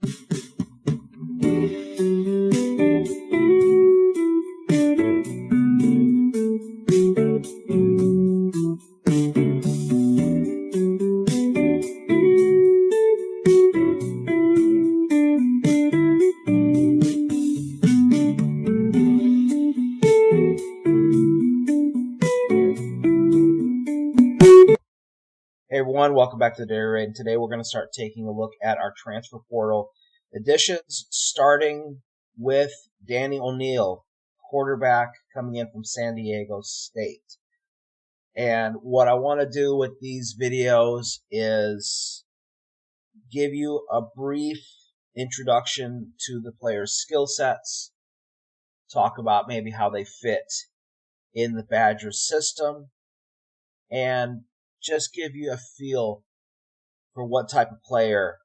Hey everyone, welcome back to the Daily Raid. Today we're going to start taking a look at our transfer portal additions, starting with Danny O'Neal, quarterback coming in from San Diego State. And what I want to do with these videos is give you a brief introduction to the player's skill sets, talk about maybe how they fit in the Badgers system, and just give you a feel for what type of player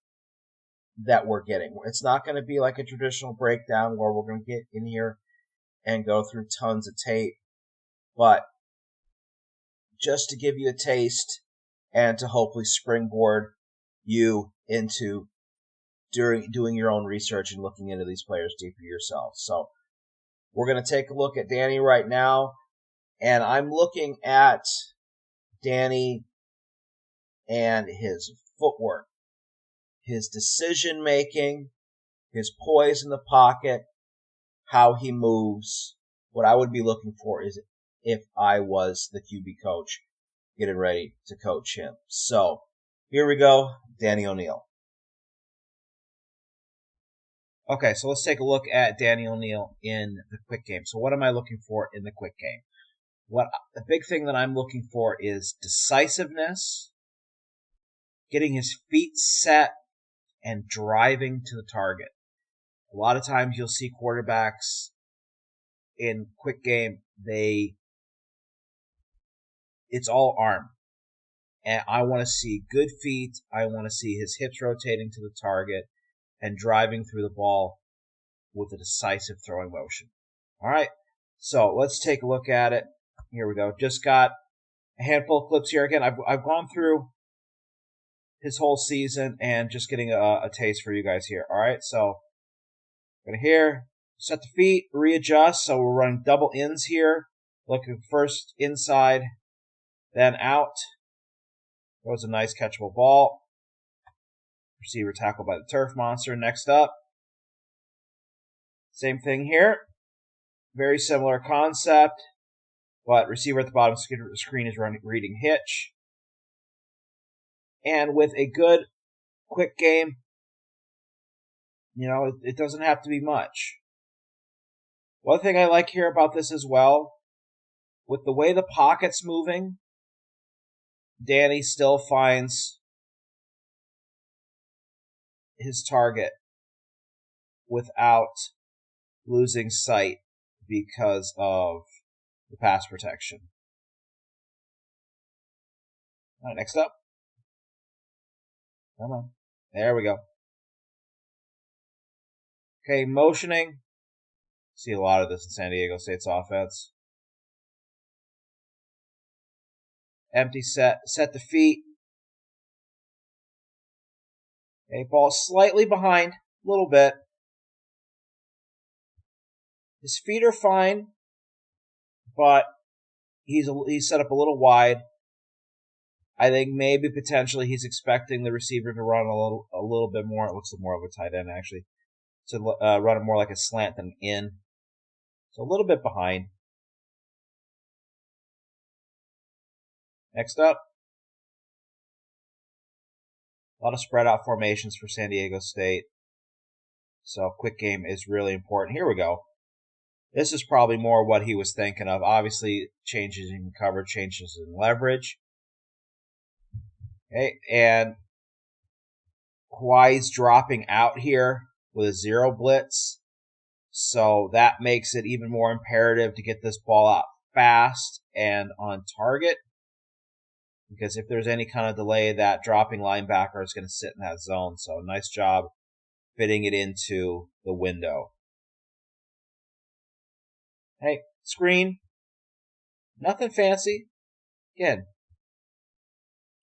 that we're getting. It's not going to be like a traditional breakdown where we're going to get in here and go through tons of tape, but just to give you a taste and to hopefully springboard you into doing your own research and looking into these players deeper yourself. So we're going to take a look at Danny right now, and I'm looking at Danny and his footwork, his decision making, his poise in the pocket, how he moves. What I would be looking for is if I was the QB coach getting ready to coach him. So here we go, Danny O'Neal. Okay, so let's take a look at Danny O'Neal in the quick game. So what am I looking for in the quick game? The big thing that I'm looking for is decisiveness, getting his feet set, and driving to the target. A lot of times you'll see quarterbacks in quick game, it's all arm. And I want to see good feet. I want to see his hips rotating to the target and driving through the ball with a decisive throwing motion. All right, so let's take a look at it. Here we go. Just got a handful of clips here. Again, I've gone through his whole season and just getting a taste for you guys here. All right, so we're going to here, set the feet, readjust. So we're running double ins here. Looking first inside, then out. That was a nice catchable ball. Receiver tackled by the turf monster. Next up, same thing here. Very similar concept, but receiver at the bottom of the screen is reading hitch. And with a good quick game, it doesn't have to be much. One thing I like here about this as well, with the way the pocket's moving, Danny still finds his target without losing sight because of the pass protection. All right, next up. Come on. There we go. Okay, motioning. See a lot of this in San Diego State's offense. Empty set the feet. Okay, ball slightly behind, a little bit. His feet are fine, but he's set up a little wide. I think maybe potentially he's expecting the receiver to run a little bit more. It looks more of a tight end actually, to run it more like a slant than in. So a little bit behind. Next up, a lot of spread out formations for San Diego State. So quick game is really important. Here we go. This is probably more what he was thinking of. Obviously, changes in coverage, changes in leverage. Okay, and Kawhi's dropping out here with a zero blitz. So that makes it even more imperative to get this ball out fast and on target. Because if there's any kind of delay, that dropping linebacker is going to sit in that zone. So nice job fitting it into the window. Hey, screen. Nothing fancy. Again,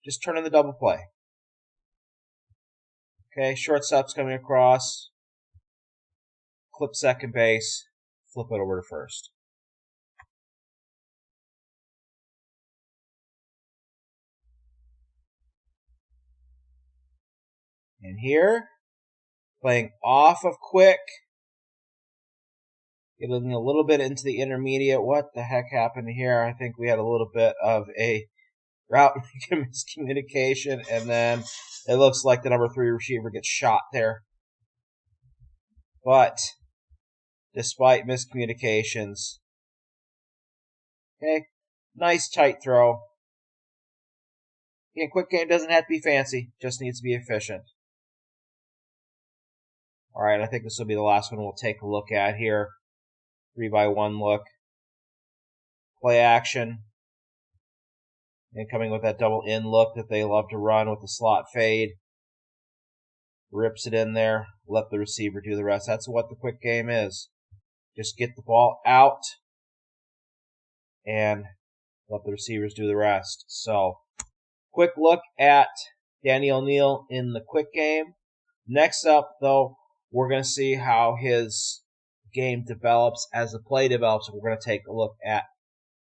just turn in the double play. Okay, shortstop's coming across. Clip second base. Flip it over to first. And here, playing off of quick. Getting a little bit into the intermediate. What the heck happened here? I think we had a little bit of a route miscommunication, and then it looks like the number 3 receiver gets shot there. But despite miscommunications, okay, nice tight throw. Again, quick game doesn't have to be fancy, just needs to be efficient. All right, I think this will be the last one we'll take a look at here. 3x1 look. Play action. And coming with that double in look that they love to run with the slot fade. Rips it in there. Let the receiver do the rest. That's what the quick game is. Just get the ball out and let the receivers do the rest. So, quick look at Danny O'Neil in the quick game. Next up, though, we're going to see how his game develops. As the play develops, we're going to take a look at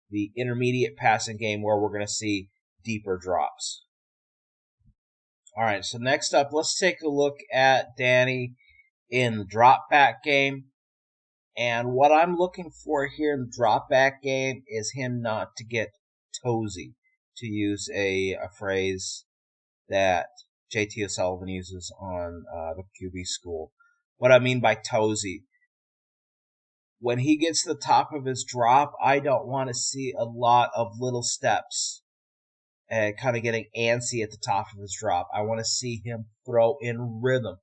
the intermediate passing game where we're going to see deeper drops. All right, so next up, let's take a look at Danny in the drop back game. And what I'm looking for here in the drop back game is him not to get toesy, to use a phrase that JT O'Sullivan uses on the QB school. What I mean by toesy, when he gets to the top of his drop, I don't want to see a lot of little steps and kind of getting antsy at the top of his drop. I want to see him throw in rhythm.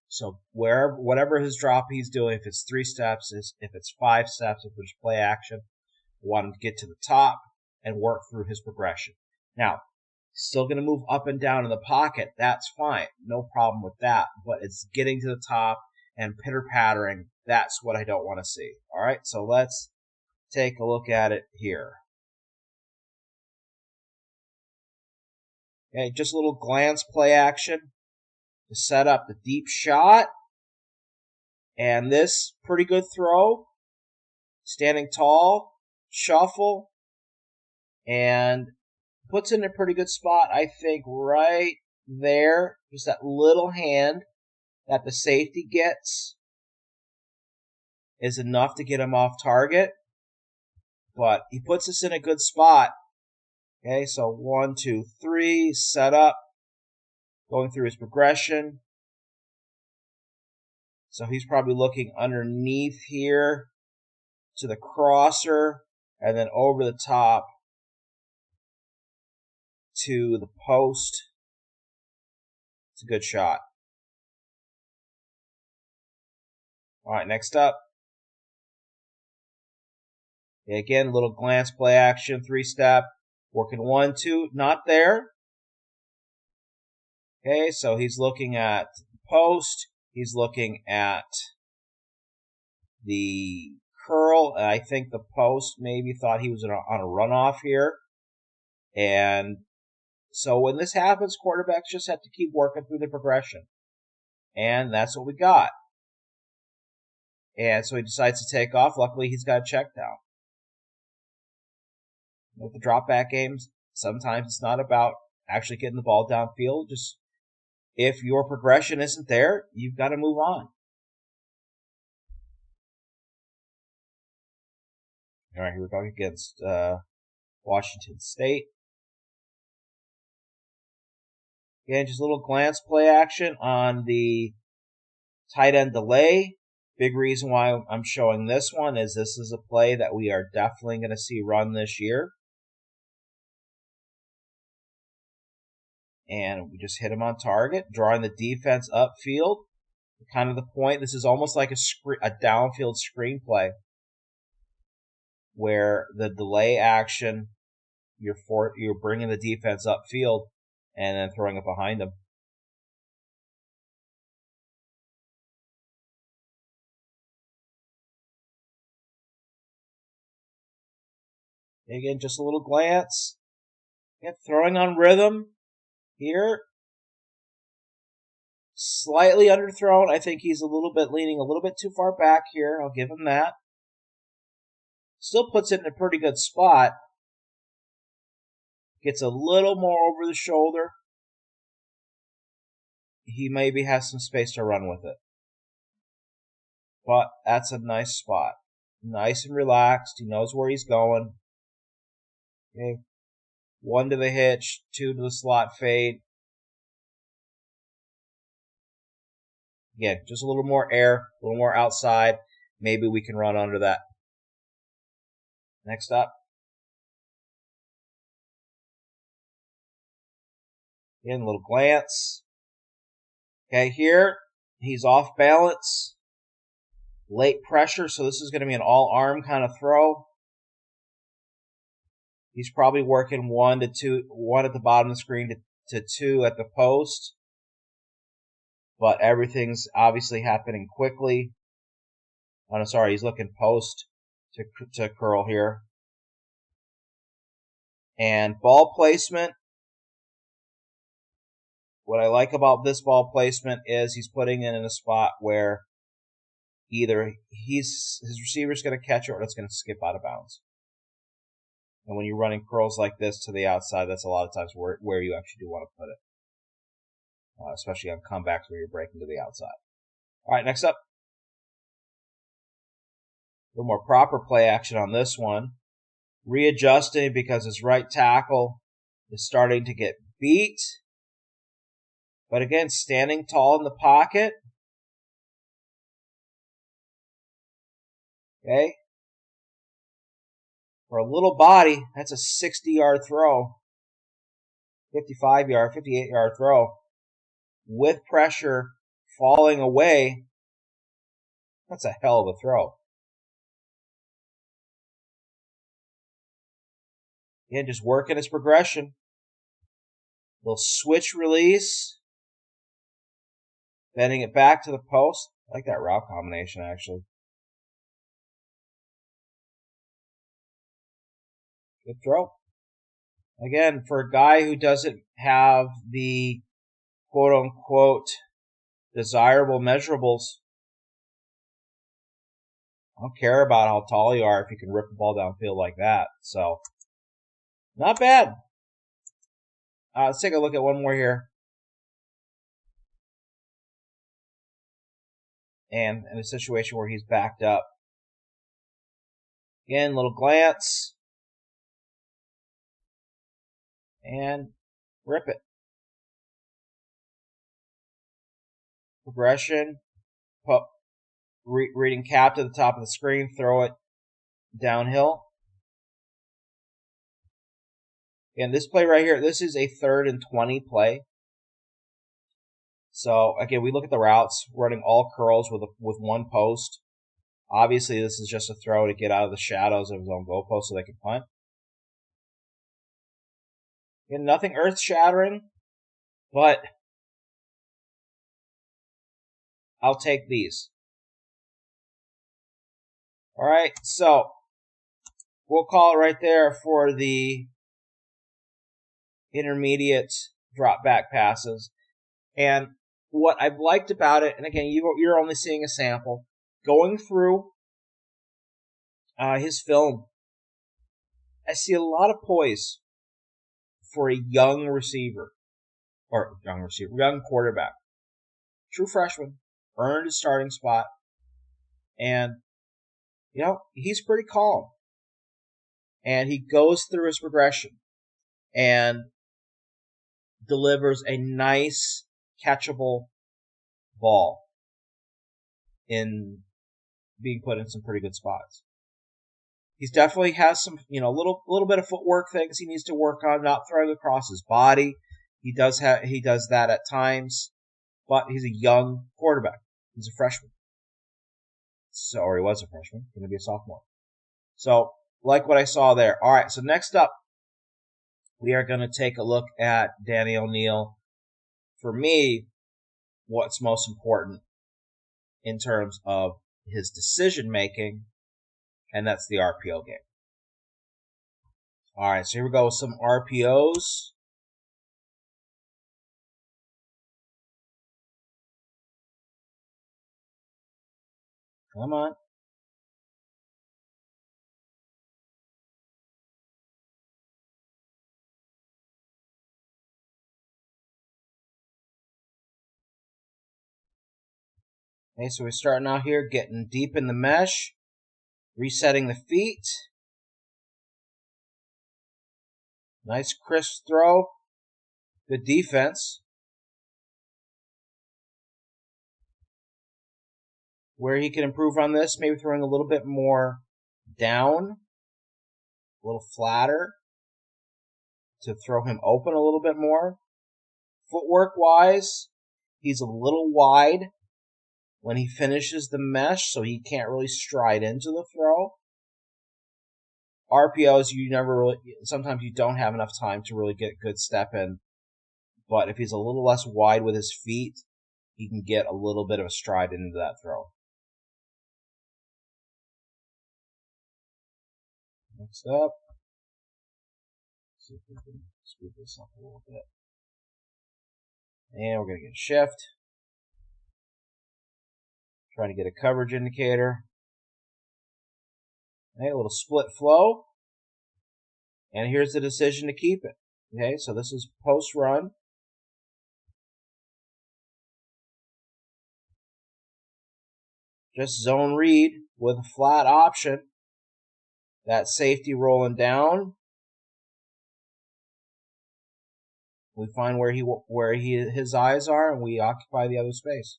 So whatever his drop he's doing, if it's 3 steps, if it's 5 steps, if it's play action, I want him to get to the top and work through his progression. Now, still going to move up and down in the pocket. That's fine. No problem with that. But it's getting to the top and pitter-pattering. That's what I don't want to see. All right, so let's take a look at it here. Okay, just a little glance play action to set up the deep shot. And this pretty good throw. Standing tall, shuffle, and puts in a pretty good spot, I think, right there. Just that little hand that the safety gets is enough to get him off target. But he puts us in a good spot. Okay, so 1, 2, 3, set up, going through his progression. So he's probably looking underneath here to the crosser and then over the top to the post. It's a good shot. All right, next up. Again, a little glance play action, 3-step. Working 1, 2, not there. Okay, so he's looking at the post. He's looking at the curl. I think the post maybe thought he was on a runoff here. And so when this happens, quarterbacks just have to keep working through the progression. And that's what we got. And so he decides to take off. Luckily, he's got a check down. With the drop back games, sometimes it's not about actually getting the ball downfield. Just if your progression isn't there, you've got to move on. All right, here we go against Washington State. Again, just a little glance play action on the tight end delay. Big reason why I'm showing this one is this is a play that we are definitely going to see run this year. And we just hit him on target, drawing the defense upfield. Kind of the point, this is almost like a downfield screenplay where the delay action, you're bringing the defense upfield and then throwing it behind them. Again, just a little glance. Again, throwing on rhythm here. Slightly underthrown. I think he's leaning a little bit too far back here. I'll give him that. Still puts it in a pretty good spot. Gets a little more over the shoulder. He maybe has some space to run with it. But that's a nice spot. Nice and relaxed. He knows where he's going. Okay. 1 to the hitch, 2 to the slot fade. Again, just a little more air, a little more outside. Maybe we can run under that. Next up. Again, a little glance. Okay, here, he's off balance. Late pressure, so this is going to be an all-arm kind of throw. He's probably working 1 to 2, 1 at the bottom of the screen to 2 at the post. But everything's obviously happening quickly. Oh, no, sorry, he's looking post to curl here. And ball placement. What I like about this ball placement is he's putting it in a spot where either his receiver's going to catch it or it's going to skip out of bounds. And when you're running curls like this to the outside, that's a lot of times where you actually do want to put it. Especially on comebacks where you're breaking to the outside. All right, next up. A little more proper play action on this one. Readjusting because his right tackle is starting to get beat. But again, standing tall in the pocket. Okay. For a little body, that's a 60-yard throw. 55-yard, 58-yard throw. With pressure falling away, that's a hell of a throw. Again, just working his progression. Little switch release. Bending it back to the post. I like that route combination, actually. Good throw. Again, for a guy who doesn't have the quote-unquote desirable measurables, I don't care about how tall you are if you can rip the ball downfield like that. So, not bad. Let's take a look at one more here. And in a situation where he's backed up. Again, little glance. And rip it. Progression. Reading cap to the top of the screen. Throw it downhill. And this play right here, this is a 3rd and 20 play. So, again, we look at the routes, running all curls with one post. Obviously, this is just a throw to get out of the shadows of his own goalpost so they can punt. Again, nothing earth-shattering, but I'll take these. All right, so we'll call it right there for the intermediate drop back passes. And what I've liked about it, and again, you're only seeing a sample, going through his film, I see a lot of poise for a young quarterback. True freshman, earned his starting spot, and, he's pretty calm. And he goes through his progression and delivers a nice, catchable ball in being put in some pretty good spots. He definitely has some, little bit of footwork things he needs to work on, not throwing across his body. He does that at times, but he's a young quarterback. He's a freshman. Or he was a freshman, going to be a sophomore. So, like what I saw there. All right, so next up, we are going to take a look at Danny O'Neil. For me, what's most important in terms of his decision-making, and that's the RPO game. All right, so here we go with some RPOs. Come on. Okay, so we're starting out here, getting deep in the mesh, resetting the feet. Nice crisp throw. Good defense. Where he can improve on this, maybe throwing a little bit more down, a little flatter, to throw him open a little bit more. Footwork-wise, he's a little wide when he finishes the mesh, so he can't really stride into the throw. RPOs, sometimes you don't have enough time to really get good step in, but if he's a little less wide with his feet, he can get a little bit of a stride into that throw. Next up, let's see if we can scoop this up a little bit. And we're going to get a shift. Trying to get a coverage indicator. Okay, a little split flow. And here's the decision to keep it. Okay, so this is post-run. Just zone read with a flat option. That safety rolling down. We find where his eyes are, and we occupy the other space.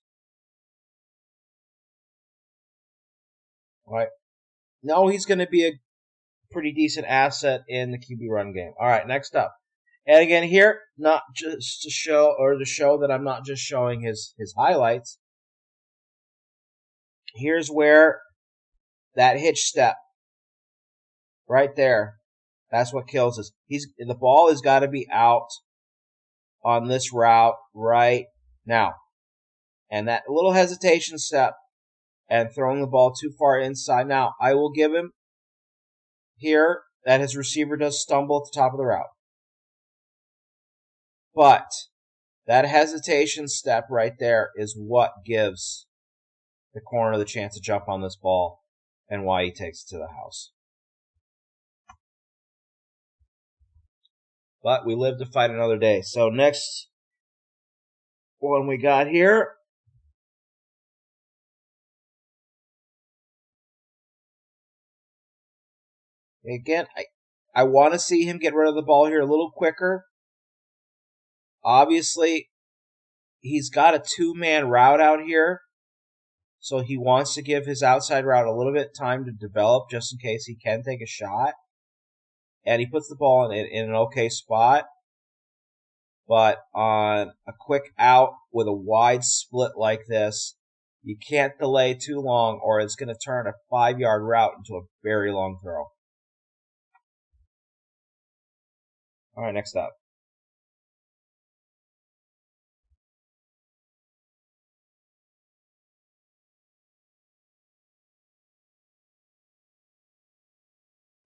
All right. No, he's going to be a pretty decent asset in the QB run game. All right, next up. And again here, not just to show that I'm not just showing his highlights. Here's where that hitch step right there, that's what kills us. The ball has got to be out on this route right now. And that little hesitation step and throwing the ball too far inside. Now, I will give him here that his receiver does stumble at the top of the route. But that hesitation step right there is what gives the corner the chance to jump on this ball and why he takes it to the house. But we live to fight another day. So next one we got here. Again, I want to see him get rid of the ball here a little quicker. Obviously, he's got a two-man route out here. So he wants to give his outside route a little bit time to develop just in case he can take a shot. And he puts the ball in an okay spot. But on a quick out with a wide split like this, you can't delay too long or it's going to turn a 5-yard route into a very long throw. All right, next up.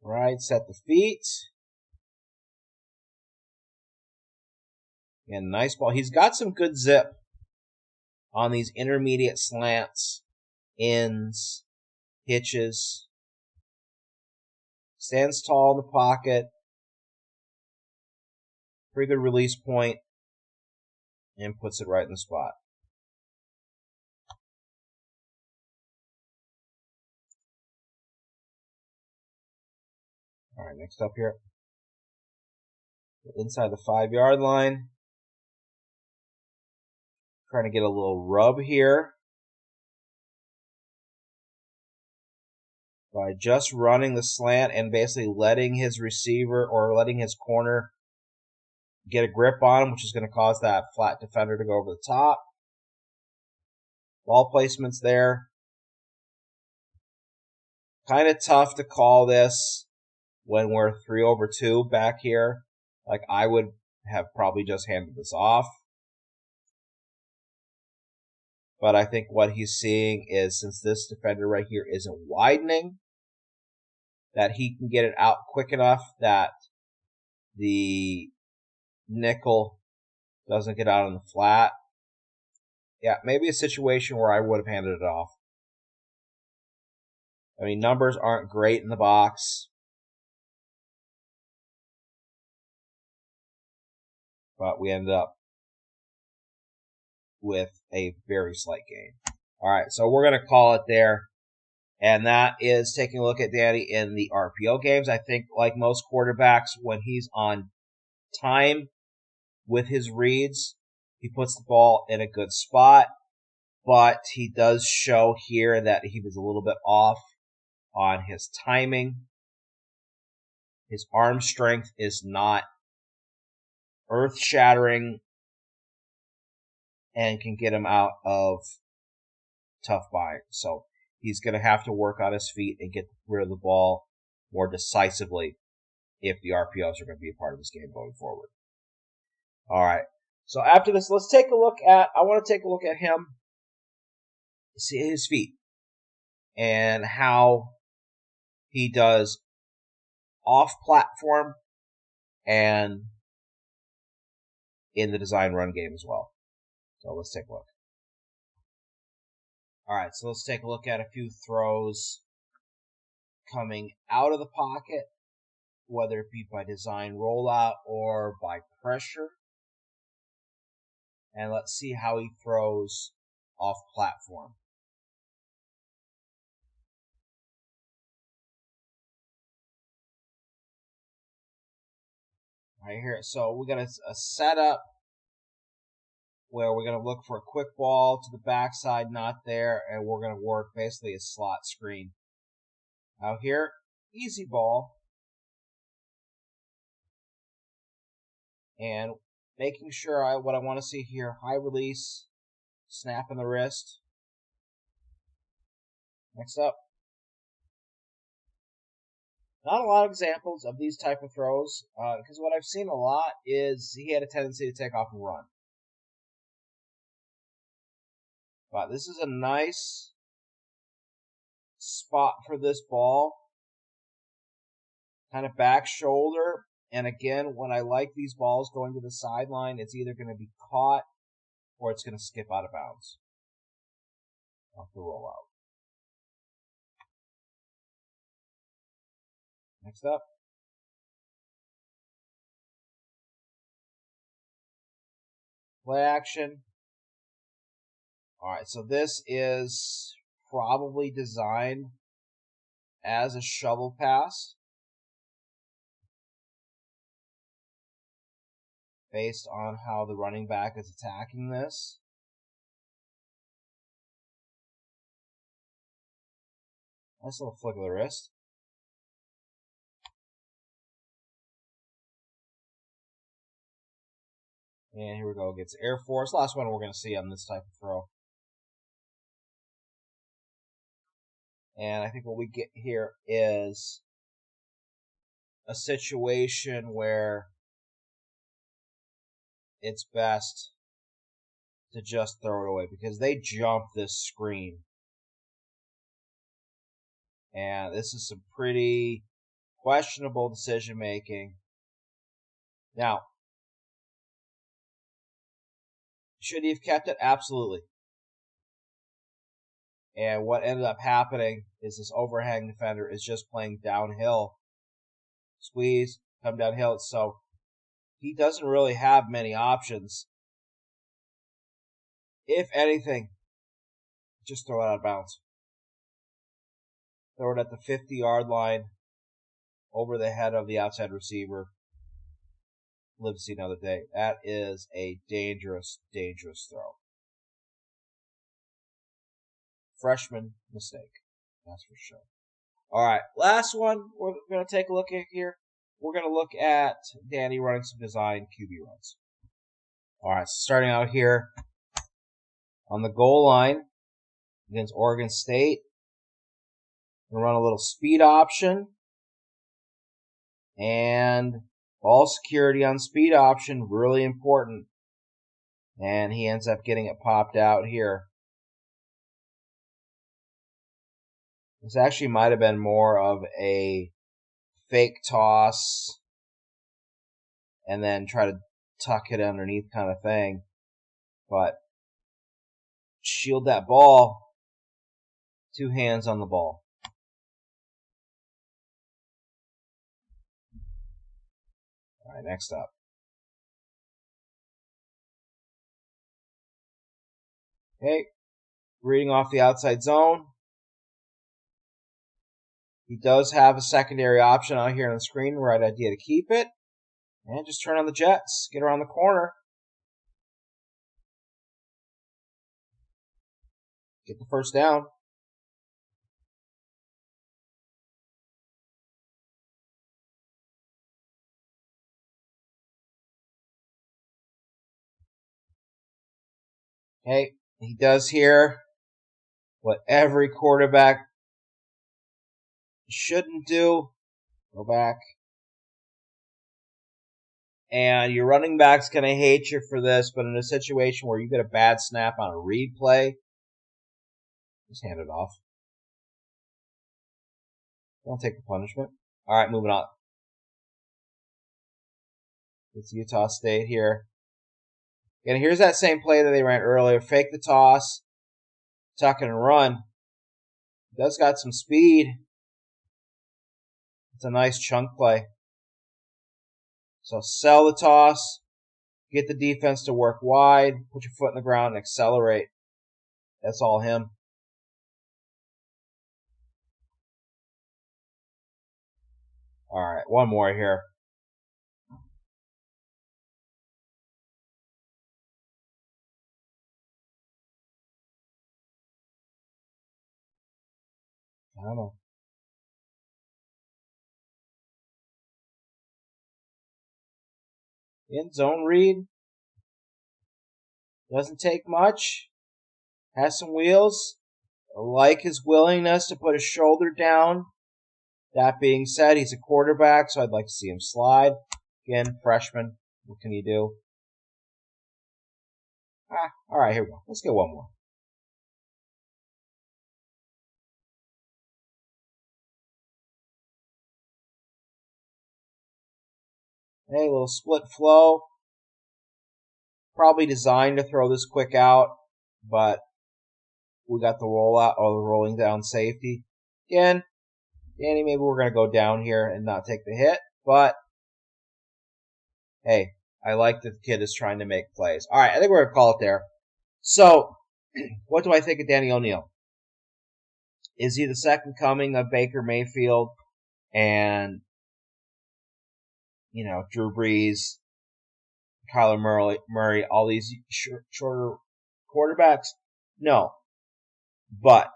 Right, set the feet. And nice ball. He's got some good zip on these intermediate slants, ins, hitches. Stands tall in the pocket. Pretty good release point. And puts it right in the spot. All right, next up here. Inside the 5-yard line. Trying to get a little rub here. By just running the slant and basically letting his receiver or letting his corner get a grip on him, which is going to cause that flat defender to go over the top. Ball placement's there. Kind of tough to call this when we're 3-2 back here. Like, I would have probably just handed this off. But I think what he's seeing is, since this defender right here isn't widening, that he can get it out quick enough that the nickel doesn't get out on the flat. Yeah, maybe a situation where I would have handed it off. I mean, numbers aren't great in the box, but we ended up with a very slight gain. All right, so we're going to call it there. And that is taking a look at Danny in the RPO games. I think, like most quarterbacks, when he's on time with his reads, he puts the ball in a good spot. But he does show here that he was a little bit off on his timing. His arm strength is not earth-shattering and can get him out of tough buying. So he's going to have to work on his feet and get rid of the ball more decisively if the RPOs are going to be a part of his game going forward. All right. So after this, I want to take a look at him, see his feet, and how he does off-platform and in the design run game as well. So let's take a look. All right, so let's take a look at a few throws coming out of the pocket, whether it be by design rollout or by pressure. And let's see how he throws off platform. Right here, so we got a setup where we're going to look for a quick ball to the backside, not there, and we're going to work basically a slot screen. Out here, easy ball. And making sure what I want to see here, high release, snap in the wrist. Next up. Not a lot of examples of these type of throws, because what I've seen a lot is he had a tendency to take off and run. But this is a nice spot for this ball. Kind of back shoulder. And again, when I like these balls going to the sideline, it's either going to be caught or it's going to skip out of bounds off the rollout. Next up. Play action. Alright, so this is probably designed as a shovel pass based on how the running back is attacking this. Nice little flick of the wrist. And here we go, gets Air Force. Last one we're going to see on this type of throw. And I think what we get here is a situation where it's best to just throw it away because they jump this screen. And this is some pretty questionable decision making. Now, should he have kept it? Absolutely. And what ended up happening is this overhang defender is just playing downhill. Squeeze, come downhill. So he doesn't really have many options. If anything, just throw it out of bounds. Throw it at the 50-yard line over the head of the outside receiver. Live to see another day. That is a dangerous, dangerous throw. Freshman mistake. That's for sure. All right, last one we're going to take a look at here. We're going to look at Danny running some design QB runs. All right, so starting out here on the goal line against Oregon State. We're going to run a little speed option. And ball security on speed option, really important. And he ends up getting it popped out here. This actually might have been more of a fake toss and then try to tuck it underneath kind of thing. But shield that ball. 2 hands on the ball. All right, next up. Okay, reading off the outside zone. He does have a secondary option out here on the screen. Right idea to keep it. And just turn on the jets. Get around the corner. Get the first down. Okay, he does here what every quarterback shouldn't do. Go back. And your running back's going to hate you for this, but in a situation where you get a bad snap on a read play, just hand it off. Don't take the punishment. All right, moving on. It's Utah State here. And here's that same play that they ran earlier. Fake the toss, tuck it and run. He does got some speed. It's a nice chunk play. So sell the toss, get the defense to work wide, put your foot in the ground, and accelerate. That's all him. All right, one more here. I don't know. In zone read. Doesn't take much. Has some wheels. I like his willingness to put his shoulder down. That being said, he's a quarterback, so I'd like to see him slide. Again, freshman. What can you do? All right, here we go. Let's get one more. Hey, a little split flow. Probably designed to throw this quick out, but we got the rollout or the rolling down safety. Again, Danny, maybe we're going to go down here and not take the hit, but hey, I like that the kid is trying to make plays. All right, I think we're going to call it there. So, what do I think of Danny O'Neil? Is he the second coming of Baker Mayfield and, Drew Brees, Kyler Murray, all these shorter quarterbacks? No. But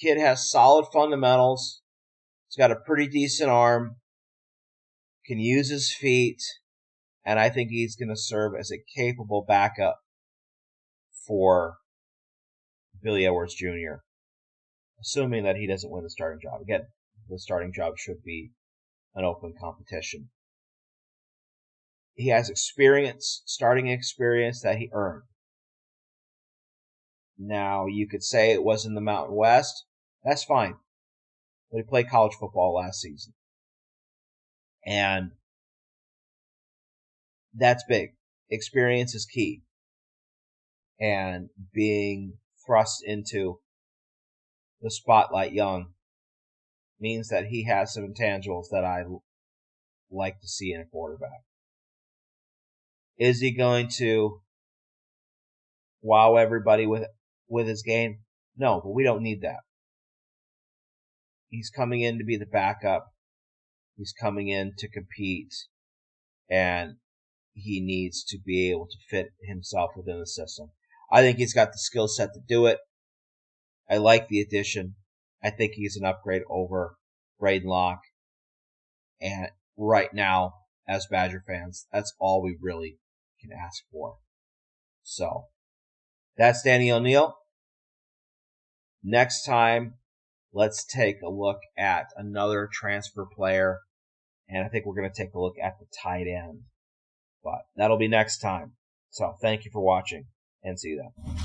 kid has solid fundamentals. He's got a pretty decent arm. Can use his feet. And I think he's going to serve as a capable backup for Billy Edwards Jr., assuming that he doesn't win the starting job. Again, the starting job should be an open competition. He has experience, starting experience that he earned. Now, you could say it was in the Mountain West. That's fine. But he played college football last season. And that's big. Experience is key. And being thrust into the spotlight young means that he has some intangibles that I like to see in a quarterback. Is he going to wow everybody with his game? No, but we don't need that. He's coming in to be the backup. He's coming in to compete. And he needs to be able to fit himself within the system. I think he's got the skill set to do it. I like the addition. I think he's an upgrade over Braedyn Locke. And right now, as Badger fans, that's all we really can ask for. So, that's Danny O'Neil. Next time, let's take a look at another transfer player. And I think we're going to take a look at the tight end. But that'll be next time. So, thank you for watching, and see you then.